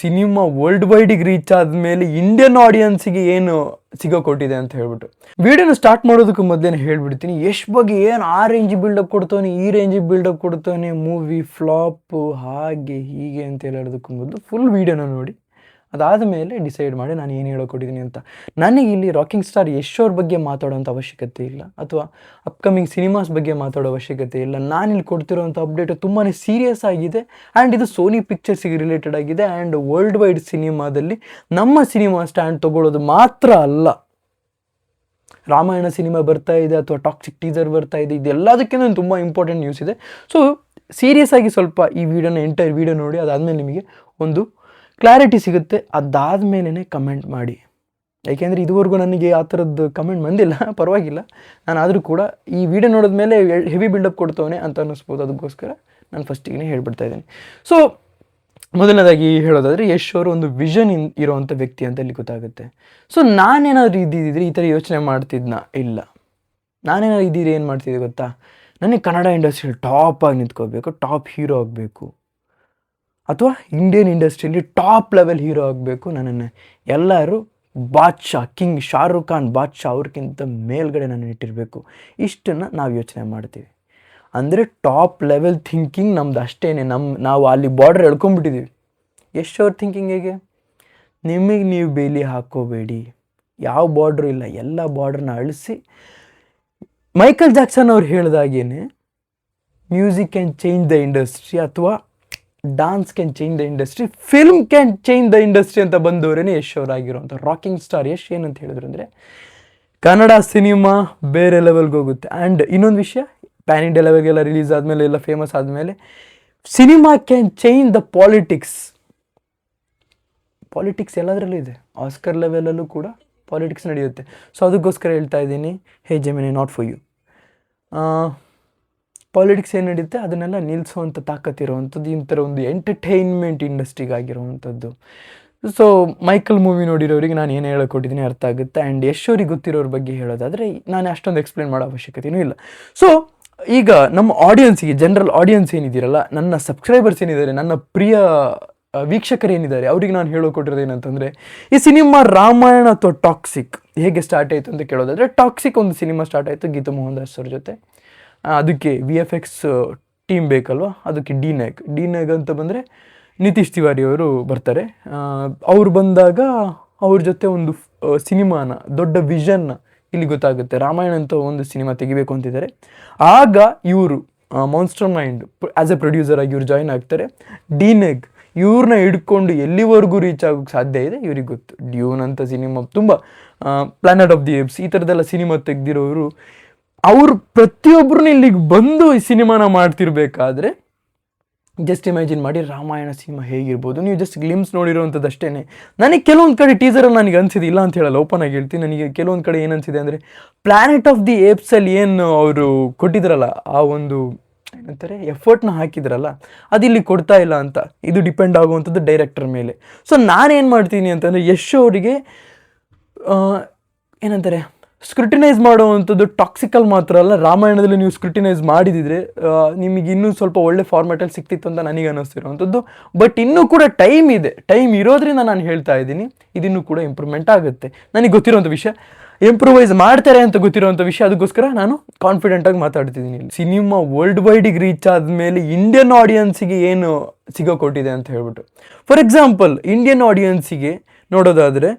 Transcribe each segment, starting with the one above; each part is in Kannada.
ಸಿನಿಮಾ ವರ್ಲ್ಡ್ ವೈಡಿಗೆ ರೀಚ್ ಆದಮೇಲೆ ಇಂಡಿಯನ್ ಆಡಿಯನ್ಸಿಗೆ ಏನು ಸಿಗೋಕೊಟ್ಟಿದೆ ಅಂತ ಹೇಳ್ಬಿಟ್ಟು ವಿಡಿಯೋನ ಸ್ಟಾರ್ಟ್ ಮಾಡೋದಕ್ಕೂ ಮೊದಲೇ ಹೇಳ್ಬಿಡ್ತೀನಿ. ಯಶ್ ಬಗ್ಗೆ ಏನು ಆ ರೇಂಜ್ ಬಿಲ್ಡಪ್ ಕೊಡ್ತಾನೆ, ಈ ರೇಂಜಿಗೆ ಬಿಲ್ಡಪ್ ಕೊಡ್ತಾನೆ, ಮೂವಿ ಫ್ಲಾಪು ಹಾಗೆ ಹೀಗೆ ಅಂತ ಹೇಳೋದಕ್ಕೂ ಮೊದಲು ಫುಲ್ ವೀಡಿಯೋನ ನೋಡಿ, ಅದಾದ ಮೇಲೆ ಡಿಸೈಡ್ ಮಾಡಿ ನಾನು ಏನು ಹೇಳೋಕೊಟ್ಟಿದ್ದೀನಿ ಅಂತ. ನನಗೆ ಇಲ್ಲಿ ರಾಕಿಂಗ್ ಸ್ಟಾರ್ ಯಶ್ ಅವ್ರ ಬಗ್ಗೆ ಮಾತಾಡೋಂಥ ಅವಶ್ಯಕತೆ ಇಲ್ಲ, ಅಥವಾ ಅಪ್ಕಮಿಂಗ್ ಸಿನಿಮಾಸ್ ಬಗ್ಗೆ ಮಾತಾಡೋ ಅವಶ್ಯಕತೆ ಇಲ್ಲ. ನಾನಿಲ್ಲಿ ಕೊಡ್ತಿರೋಂಥ ಅಪ್ಡೇಟು ತುಂಬಾ ಸೀರಿಯಸ್ ಆಗಿದೆ ಆ್ಯಂಡ್ ಇದು ಸೋನಿ ಪಿಕ್ಚರ್ಸಿಗೆ ರಿಲೇಟೆಡ್ ಆಗಿದೆ. ಆ್ಯಂಡ್ ವರ್ಲ್ಡ್ ವೈಡ್ ಸಿನಿಮಾದಲ್ಲಿ ನಮ್ಮ ಸಿನಿಮಾ ಸ್ಟ್ಯಾಂಡ್ ತೊಗೊಳ್ಳೋದು ಮಾತ್ರ ಅಲ್ಲ, ರಾಮಾಯಣ ಸಿನಿಮಾ ಬರ್ತಾ ಇದೆ ಅಥವಾ ಟಾಕ್ಸಿಕ್ ಟೀಸರ್ ಬರ್ತಾ ಇದೆ, ಇದೆಲ್ಲದಕ್ಕಿಂತ ತುಂಬ ಇಂಪಾರ್ಟೆಂಟ್ ನ್ಯೂಸ್ ಇದೆ. ಸೊ ಸೀರಿಯಸ್ ಆಗಿ ಸ್ವಲ್ಪ ಈ ವಿಡಿಯೋನ ಎಂಟೈರ್ ವಿಡಿಯೋ ನೋಡಿ, ಅದಾದಮೇಲೆ ನಿಮಗೆ ಒಂದು ಕ್ಲಾರಿಟಿ ಸಿಗುತ್ತೆ. ಅದಾದಮೇಲೆ ಕಮೆಂಟ್ ಮಾಡಿ, ಯಾಕೆಂದರೆ ಇದುವರೆಗೂ ನನಗೆ ಆ ಥರದ್ದು ಕಮೆಂಟ್ ಬಂದಿಲ್ಲ, ಪರವಾಗಿಲ್ಲ. ನಾನು ಆದರೂ ಕೂಡ ಈ ವಿಡಿಯೋ ನೋಡಿದ್ಮೇಲೆ ಹೆವಿ ಬಿಲ್ಡಪ್ ಕೊಡ್ತವನೆ ಅಂತ ಅನ್ನಿಸ್ಬೋದು, ಅದಕ್ಕೋಸ್ಕರ ನಾನು ಫಸ್ಟಿಗೆ ಹೇಳ್ಬಿಡ್ತಾ ಇದ್ದೀನಿ. ಸೊ ಮೊದಲನೇದಾಗಿ ಹೇಳೋದಾದರೆ ಯಶ್ ಅವರು ಒಂದು ವಿಷನ್ ಇರೋವಂಥ ವ್ಯಕ್ತಿ ಅಂತ ಇಲ್ಲಿ ಗೊತ್ತಾಗುತ್ತೆ. ಸೊ ನಾನೇನಾದರೂ ಇದ್ದಿದ್ದರೆ ಈ ಥರ ಯೋಚನೆ ಮಾಡ್ತಿದ್ನ? ಇಲ್ಲ. ನಾನೇನಾದ್ರು ಇದ್ದಿದ್ರೆ ಏನು ಮಾಡ್ತಿದ್ದೆ ಗೊತ್ತಾ? ನನಗೆ ಕನ್ನಡ ಇಂಡಸ್ಟ್ರಿಯಲ್ಲಿ ಟಾಪಾಗಿ ನಿಂತ್ಕೋಬೇಕು, ಟಾಪ್ ಹೀರೋ ಆಗಬೇಕು, ಅಥವಾ ಇಂಡಿಯನ್ ಇಂಡಸ್ಟ್ರಿಯಲ್ಲಿ ಟಾಪ್ ಲೆವೆಲ್ ಹೀರೋ ಆಗಬೇಕು. ನನ್ನನ್ನು ಎಲ್ಲರೂ ಬಾದ್ಶಾ, ಕಿಂಗ್ ಶಾರುಖ್ ಖಾನ್ ಬಾದ್ಶಾ ಅವ್ರಿಗಿಂತ ಮೇಲ್ಗಡೆ ನಾನು ಇಟ್ಟಿರಬೇಕು. ಇಷ್ಟನ್ನು ನಾವು ಯೋಚನೆ ಮಾಡ್ತೀವಿ. ಅಂದರೆ ಟಾಪ್ ಲೆವೆಲ್ ಥಿಂಕಿಂಗ್ ನಮ್ದು ಅಷ್ಟೇ. ನಾವು ಅಲ್ಲಿ ಬಾರ್ಡರ್ ಎಳ್ಕೊಂಬಿಟ್ಟಿದ್ದೀವಿ. ಎಷ್ಟು ಅವ್ರ ಥಿಂಕಿಂಗ್ ಹೇಗೆ? ನಿಮಗೆ ನೀವು ಬೇಲಿ ಹಾಕ್ಕೋಬೇಡಿ, ಯಾವ ಬಾರ್ಡ್ರು ಇಲ್ಲ, ಎಲ್ಲ ಬಾರ್ಡ್ರನ್ನ ಅಳಿಸಿ. ಮೈಕಲ್ ಜಾಕ್ಸನ್ ಅವ್ರು ಹೇಳಿದಾಗೇನೆ music can change the industry, ಅಥವಾ dance can change the industry, film can change the industry ಅಂತ ಬಂದವರೇ ಯಶ್ ಅವರಾಗಿರೋಂಥ ರಾಕಿಂಗ್ ಸ್ಟಾರ್ ಯಶ್. ಏನಂತ ಹೇಳಿದ್ರು ಅಂದರೆ, ಕನ್ನಡ ಸಿನಿಮಾ ಬೇರೆ ಲೆವೆಲ್ಗೆ ಹೋಗುತ್ತೆ. ಆ್ಯಂಡ್ ಇನ್ನೊಂದು ವಿಷಯ, ಪ್ಯಾನ್ ಇಂಡಿಯಾ ಲೆವೆಲ್ಗೆಲ್ಲ ರಿಲೀಸ್ ಆದಮೇಲೆ, ಎಲ್ಲ ಫೇಮಸ್ ಆದಮೇಲೆ, cinema can change the politics. Politics ಎಲ್ಲದರಲ್ಲೂ ಇದೆ, ಆಸ್ಕರ್ ಲೆವೆಲಲ್ಲೂ ಕೂಡ ಪಾಲಿಟಿಕ್ಸ್ ನಡೆಯುತ್ತೆ. ಸೊ ಅದಕ್ಕೋಸ್ಕರ ಹೇಳ್ತಾ ಇದ್ದೀನಿ, hey Gemini, not for you. Politics ಏನು ನಡೆಯುತ್ತೆ ಅದನ್ನೆಲ್ಲ ನಿಲ್ಲಿಸುವಂಥ ತಾಕತ್ತಿರುವಂಥದ್ದು ಈ ಥರ ಒಂದು ಎಂಟರ್ಟೈನ್ಮೆಂಟ್ ಇಂಡಸ್ಟ್ರಿಗಾಗಿರುವಂಥದ್ದು. ಸೊ ಮೈಕಲ್ ಮೂವಿ ನೋಡಿರೋರಿಗೆ ನಾನು ಏನು ಹೇಳೋಕೊಟ್ಟಿದ್ದೀನಿ ಅರ್ಥ ಆಗುತ್ತೆ. ಆ್ಯಂಡ್ ಯಶ್ ಅವ್ರಿಗೆ ಗೊತ್ತಿರೋರ ಬಗ್ಗೆ ಹೇಳೋದಾದರೆ ನಾನು ಅಷ್ಟೊಂದು ಎಕ್ಸ್ಪ್ಲೇನ್ ಮಾಡೋ ಅವಶ್ಯಕತೆಯೂ ಇಲ್ಲ. ಸೊ ಈಗ ನಮ್ಮ ಆಡಿಯನ್ಸಿಗೆ, ಜನರಲ್ ಆಡಿಯನ್ಸ್ ಏನಿದ್ದೀರಲ್ಲ, ನನ್ನ ಸಬ್ಸ್ಕ್ರೈಬರ್ಸ್ ಏನಿದ್ದಾರೆ, ನನ್ನ ಪ್ರಿಯ ವೀಕ್ಷಕರೇನಿದ್ದಾರೆ, ಅವ್ರಿಗೆ ನಾನು ಹೇಳೋಕೊಟ್ಟಿರೋದು ಏನಂತಂದರೆ, ಈ ಸಿನಿಮಾ ರಾಮಾಯಣ ಅಥವಾ ಟಾಕ್ಸಿಕ್ ಹೇಗೆ ಸ್ಟಾರ್ಟ್ ಆಯಿತು ಅಂತ ಕೇಳೋದಾದರೆ, ಟಾಕ್ಸಿಕ್ ಒಂದು ಸಿನಿಮಾ ಸ್ಟಾರ್ಟ್ ಆಯಿತು ಗೀತಾ ಮೋಹನ್ ದಾಸ್ ಅವ್ರ ಜೊತೆ. ಅದಕ್ಕೆ VFX ಟೀಮ್ ಬೇಕಲ್ವ, ಅದಕ್ಕೆ ಡಿ ನ್ಯಾಗ್ ಅಂತ ಬಂದರೆ ನಿತೀಶ್ ತಿವಾರಿ ಅವರು ಬರ್ತಾರೆ. ಅವ್ರು ಬಂದಾಗ ಅವ್ರ ಜೊತೆ ಒಂದು ಸಿನಿಮಾನ, ದೊಡ್ಡ ವಿಷನ್ನ ಇಲ್ಲಿ ಗೊತ್ತಾಗುತ್ತೆ. ರಾಮಾಯಣ ಅಂತ ಒಂದು ಸಿನಿಮಾ ತೆಗಿಬೇಕು ಅಂತಿದ್ದಾರೆ. ಆಗ ಇವರು monster mind as A producer ಆಗಿ ಇವ್ರು ಜಾಯ್ನ್ ಆಗ್ತಾರೆ. ಡಿ ನ್ಯಾಗ್ ಇವ್ರನ್ನ ಹಿಡ್ಕೊಂಡು ಎಲ್ಲಿವರೆಗೂ ರೀಚ್ ಆಗೋಕ್ಕೆ ಸಾಧ್ಯ ಇದೆ ಇವ್ರಿಗೆ ಗೊತ್ತು. ಡ್ಯೂನ್ ಅಂತ ಸಿನಿಮಾ, ತುಂಬ ಪ್ಲಾನೆಟ್ ಆಫ್ ದಿ ಏಪ್ಸ್, ಈ ಥರದ್ದೆಲ್ಲ ಸಿನಿಮಾ ತೆಗೆದಿರೋರು. ಅವರು ಪ್ರತಿಯೊಬ್ಬರನ್ನ ಇಲ್ಲಿಗೆ ಬಂದು ಈ ಸಿನಿಮಾನ ಮಾಡ್ತಿರ್ಬೇಕಾದ್ರೆ ಜಸ್ಟ್ ಇಮ್ಯಾಜಿನ್ ಮಾಡಿ ರಾಮಾಯಣ ಸಿನಿಮಾ ಹೇಗಿರ್ಬೋದು. ನೀವು ಜಸ್ಟ್ ಗ್ಲಿಮ್ಸ್ ನೋಡಿರೋವಂಥದ್ದು ಅಷ್ಟೇ. ನನಗೆ ಕೆಲವೊಂದು ಕಡೆ ಟೀಸರಲ್ಲಿ ನನಗೆ ಅನಿಸಿದೆ, ಇಲ್ಲ ಅಂತ ಹೇಳಲ್ಲ, ಓಪನ್ ಆಗಿ ಹೇಳ್ತೀನಿ. ನನಗೆ ಕೆಲವೊಂದು ಕಡೆ ಏನು ಅನಿಸಿದೆ ಅಂದರೆ, ಪ್ಲಾನೆಟ್ ಆಫ್ ದಿ ಏಪ್ಸಲ್ಲಿ ಏನು ಅವರು ಕೊಟ್ಟಿದ್ರಲ್ಲ, ಆ ಒಂದು ಏನಂತಾರೆ ಎಫರ್ಟ್ನ ಹಾಕಿದ್ರಲ್ಲ, ಅದಿಲ್ಲಿ ಕೊಡ್ತಾ ಇಲ್ಲ ಅಂತ. ಇದು ಡಿಪೆಂಡ್ ಆಗುವಂಥದ್ದು ಡೈರೆಕ್ಟರ್ ಮೇಲೆ. ಸೊ ನಾನೇನು ಮಾಡ್ತೀನಿ ಅಂತಂದರೆ, ಯಶ್ ಅವರಿಗೆ ಏನಂತಾರೆ ಸ್ಕ್ರೂಟಿನೈಸ್ ಮಾಡುವಂಥದ್ದು ಟಾಕ್ಸಿಕಲ್ ಮಾತ್ರ ಅಲ್ಲ, ರಾಮಾಯಣದಲ್ಲಿ ನೀವು ಸ್ಕ್ರೂಟಿನೈಸ್ ಮಾಡಿದಿದ್ರೆ ನಿಮಗೆ ಇನ್ನೂ ಸ್ವಲ್ಪ ಒಳ್ಳೆ ಫಾರ್ಮ್ಯಾಟಲ್ಲಿ ಸಿಕ್ತಿತ್ತು ಅಂತ ನನಗೆ ಅನ್ನಿಸ್ತಿರೋವಂಥದ್ದು. ಬಟ್ ಇನ್ನೂ ಕೂಡ ಟೈಮ್ ಇದೆ. ಟೈಮ್ ಇರೋದ್ರಿಂದ ನಾನು ಹೇಳ್ತಾ ಇದ್ದೀನಿ, ಇದಿನ್ನೂ ಕೂಡ ಇಂಪ್ರೂವ್ಮೆಂಟ್ ಆಗುತ್ತೆ. ನನಗೆ ಗೊತ್ತಿರೋಂಥ ವಿಷಯ, ಇಂಪ್ರೂವೈಸ್ ಮಾಡ್ತಾರೆ ಅಂತ ಗೊತ್ತಿರೋವಂಥ ವಿಷಯ, ಅದಕ್ಕೋಸ್ಕರ ನಾನು ಕಾನ್ಫಿಡೆಂಟಾಗಿ ಮಾತಾಡ್ತಿದ್ದೀನಿ. ಸಿನಿಮಾ ವರ್ಲ್ಡ್ ವೈಡಿಗೆ ರೀಚ್ ಆದಮೇಲೆ ಇಂಡಿಯನ್ ಆಡಿಯನ್ಸಿಗೆ ಏನು ಸಿಗೋಕೊಟ್ಟಿದೆ ಅಂತ ಹೇಳ್ಬಿಟ್ಟು, ಫಾರ್ ಎಕ್ಸಾಂಪಲ್ ಇಂಡಿಯನ್ ಆಡಿಯನ್ಸಿಗೆ ನೋಡೋದಾದರೆ,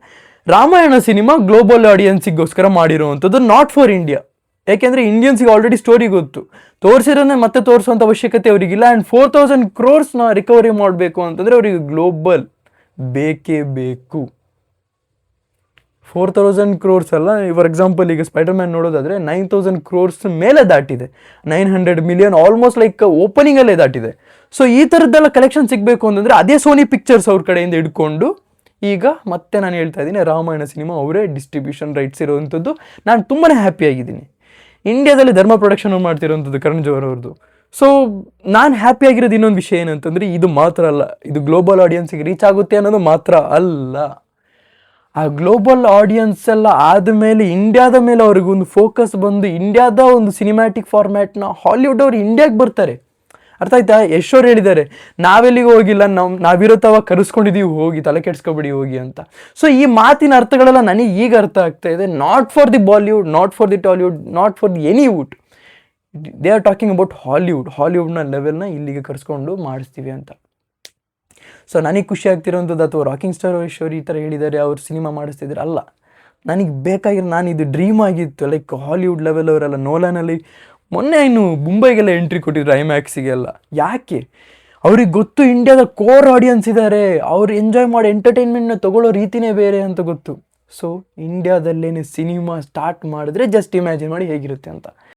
ರಾಮಾಯಣ ಸಿನಿಮಾ ಗ್ಲೋಬಲ್ ಆಡಿಯನ್ಸಿಗೋಸ್ಕರ ಮಾಡಿರುವಂಥದ್ದು, ನಾಟ್ ಫಾರ್ ಇಂಡಿಯಾ. ಯಾಕೆಂದರೆ ಇಂಡಿಯನ್ಸಿಗೆ ಆಲ್ರೆಡಿ ಸ್ಟೋರಿ ಗೊತ್ತು, ತೋರಿಸಿರೋದೇ ಮತ್ತೆ ತೋರಿಸುವಂಥ ಅವಶ್ಯಕತೆ ಅವರಿಗಿಲ್ಲ. ಆ್ಯಂಡ್ 4000 crores ರಿಕವರಿ ಮಾಡಬೇಕು ಅಂತಂದರೆ ಅವರಿಗೆ ಗ್ಲೋಬಲ್ ಬೇಕೇ ಬೇಕು. 4000 crores ಅಲ್ಲ, ಫಾರ್ ಎಕ್ಸಾಂಪಲ್ ಈಗ ಸ್ಪೈಡರ್-ಮ್ಯಾನ್ ನೋಡೋದಾದರೆ 9000 crores ಮೇಲೆ ದಾಟಿದೆ, 900 million ಆಲ್ಮೋಸ್ಟ್ ಲೈಕ್ ಓಪನಿಂಗಲ್ಲೇ ದಾಟಿದೆ. ಸೊ ಈ ಥರದ್ದೆಲ್ಲ ಕಲೆಕ್ಷನ್ ಸಿಗಬೇಕು ಅಂತಂದರೆ ಅದೇ ಸೋನಿ ಪಿಕ್ಚರ್ಸ್ ಅವ್ರ ಕಡೆಯಿಂದ ಹಿಡ್ಕೊಂಡು ಈಗ ಮತ್ತೆ ನಾನು ಹೇಳ್ತಾ ಇದ್ದೀನಿ, ರಾಮಾಯಣ ಸಿನಿಮಾ ಅವರೇ ಡಿಸ್ಟ್ರಿಬ್ಯೂಷನ್ ರೈಟ್ಸ್ ಇರೋವಂಥದ್ದು. ನಾನು ತುಂಬಾ ಹ್ಯಾಪಿಯಾಗಿದ್ದೀನಿ. ಇಂಡಿಯಾದಲ್ಲಿ ಧರ್ಮ ಪ್ರೊಡಕ್ಷನ್ ಮಾಡ್ತಿರೋವಂಥದ್ದು ಕರಣ್ ಜೋಹರ್ ಅವ್ರದ್ದು. ಸೊ ನಾನು ಹ್ಯಾಪಿಯಾಗಿರೋದು ಇನ್ನೊಂದು ವಿಷಯ ಏನಂತಂದರೆ, ಇದು ಮಾತ್ರ ಅಲ್ಲ, ಇದು ಗ್ಲೋಬಲ್ ಆಡಿಯನ್ಸಿಗೆ ರೀಚ್ ಆಗುತ್ತೆ ಅನ್ನೋದು ಮಾತ್ರ ಅಲ್ಲ, ಆ ಗ್ಲೋಬಲ್ ಆಡಿಯನ್ಸ್ ಎಲ್ಲ ಆದಮೇಲೆ ಇಂಡಿಯಾದ ಮೇಲೆ ಅವ್ರಿಗೊಂದು ಫೋಕಸ್ ಬಂದು, ಇಂಡಿಯಾದ ಒಂದು ಸಿನಿಮ್ಯಾಟಿಕ್ ಫಾರ್ಮ್ಯಾಟ್ನ ಹಾಲಿವುಡ್ ಅವರು ಇಂಡಿಯಾಗೆ ಬರ್ತಾರೆ. ಅರ್ಥ ಆಯ್ತಾ? ಯಶೋರ್ ಹೇಳಿದ್ದಾರೆ, ನಾವೆಲ್ಲಿಗೂ ಹೋಗಿಲ್ಲ, ನಾವಿರೋ ತವ ಕರೆಸ್ಕೊಂಡಿದ್ದೀವಿ, ಹೋಗಿ ತಲೆ ಕೆಡ್ಸ್ಕೊಬೇಡಿ ಹೋಗಿ ಅಂತ. ಸೊ ಈ ಮಾತಿನ ಅರ್ಥಗಳೆಲ್ಲ ನನಗೆ ಈಗ ಅರ್ಥ ಆಗ್ತಾ ಇದೆ. Not for the Bollywood, not for the Tollywood, not for the anywood. They are talking about ಹಾಲಿವುಡ್ನ ಲೆವೆಲ್ನ ಇಲ್ಲಿಗೆ ಕರೆಸ್ಕೊಂಡು ಮಾಡಿಸ್ತೀವಿ ಅಂತ. ಸೊ ನನಗೆ ಖುಷಿ ಆಗ್ತಿರೋಂಥದ್ದು, ಅಥವಾ ರಾಕಿಂಗ್ ಸ್ಟಾರ್ ಯಶೋರ್ ಈ ಥರ ಹೇಳಿದ್ದಾರೆ, ಅವ್ರು ಸಿನಿಮಾ ಮಾಡಿಸ್ತಿದ್ದಾರೆ ಅಲ್ಲ. ನನಗೆ ಬೇಕಾಗಿರೋ, ನಾನು ಇದು ಡ್ರೀಮ್ ಆಗಿತ್ತು. ಲೈಕ್ ಹಾಲಿವುಡ್ ಲೆವೆಲ್ ಅವರೆಲ್ಲ ನೋಲಾನಲ್ಲಿ ಮೊನ್ನೆ ಇನ್ನು ಮುಂಬೈಗೆಲ್ಲ ಎಂಟ್ರಿ ಕೊಟ್ಟಿದ್ರು, ಐಮ್ಯಾಕ್ಸಿಗೆಲ್ಲ. ಯಾಕೆ? ಅವ್ರಿಗೆ ಗೊತ್ತು ಇಂಡಿಯಾದ ಕೋರ್ ಆಡಿಯನ್ಸ್ ಇದ್ದಾರೆ, ಅವ್ರು ಎಂಜಾಯ್ ಮಾಡಿ ಎಂಟರ್ಟೈನ್ಮೆಂಟ್ನ ತೊಗೊಳ್ಳೋ ರೀತಿನೇ ಬೇರೆ ಅಂತ ಗೊತ್ತು. ಸೊ ಇಂಡಿಯಾದಲ್ಲೇನೆ ಸಿನಿಮಾ ಸ್ಟಾರ್ಟ್ ಮಾಡಿದ್ರೆ ಜಸ್ಟ್ ಇಮ್ಯಾಜಿನ್ ಮಾಡಿ ಹೇಗಿರುತ್ತೆ ಅಂತ.